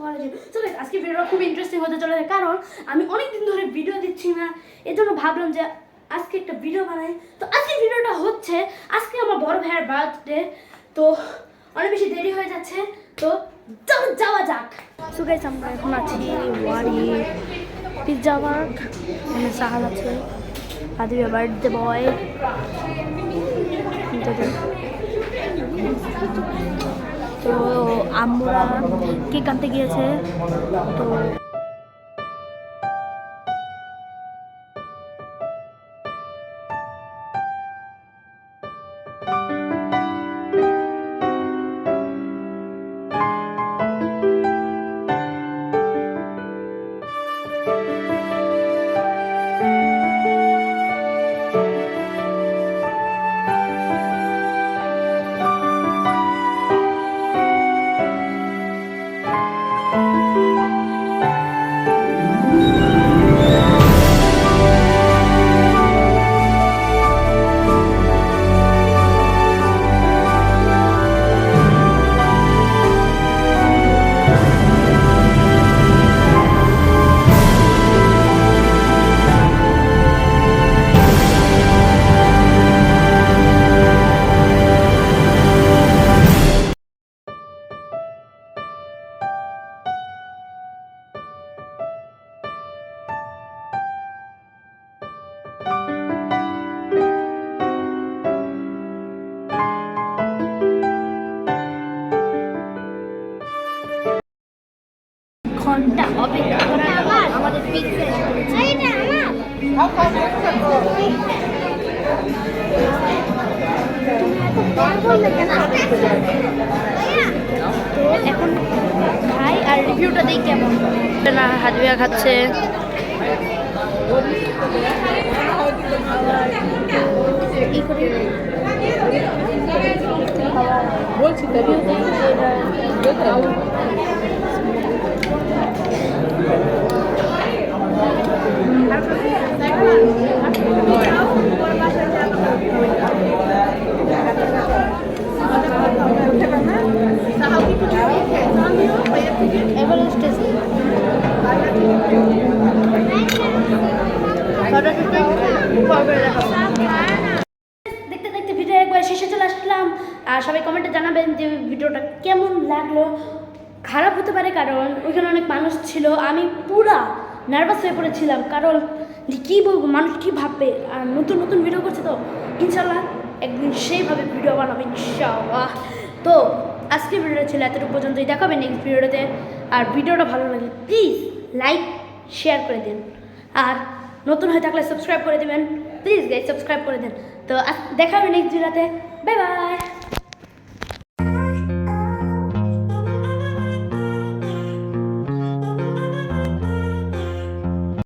কলেজে। So guys আজকে ভিডিওটা খুব ইন্টারেস্টিং হতে চলেছে, কারণ আমি অনেক দিন ধরে ভিডিও দিচ্ছি না, এজন্য ভাবলাম যে আজকে একটা ভিডিও বানাই। তো আজকে ভিডিওটা হচ্ছে, আজকে আমার বড় ভাইয়ের বার্থডে, তো অনেক বেশি দেরি হয়ে যাচ্ছে, তো যাওয়া যাক। সো গাইস আমরা এখন আছি ওয়ারি পিৎজা বার্গ, এখানে সাহাল আছে, আদিবা বার্থডে বয়, তো আমরা কেক আনতে গিয়েছে। তো ঘন্টা অপেক্ষা করার পর আমাদের পিৎজা তো এখন খাই আর রিভিউটা দিই কেমন। না হাজবিয়া খাচ্ছে, বলছি দেখতে দেখতে ভিডিও একবার শেষে চলে আসলাম। আর সবাই কমেন্টে জানাবেন যে ভিডিওটা কেমন লাগলো। খারাপ হতে পারে কারণ ওইখানে অনেক মানুষ ছিল, আমি পুরা নার্ভাস হয়ে পড়েছিলাম, কারণ কী বলবো, মানুষ কী ভাববে। আর নতুন নতুন ভিডিও করছে, তো ইনশাল্লাহ একদিন সেইভাবে ভিডিও বানাবো ইনশাল্লাহ। তো আজকের ভিডিওটা ছিল এতটুকু পর্যন্তই, দেখাবে নেক্সট ভিডিওতে। আর ভিডিওটা ভালো লাগলে প্লিজ লাইক শেয়ার করে দিন, আর নতুন হয়ে থাকলে সাবস্ক্রাইব করে দেবেন প্লিজ গাইস, সাবস্ক্রাইব করে দেন। তো দেখা হবে নেক্সট ভিডিওতে, বাই বাই।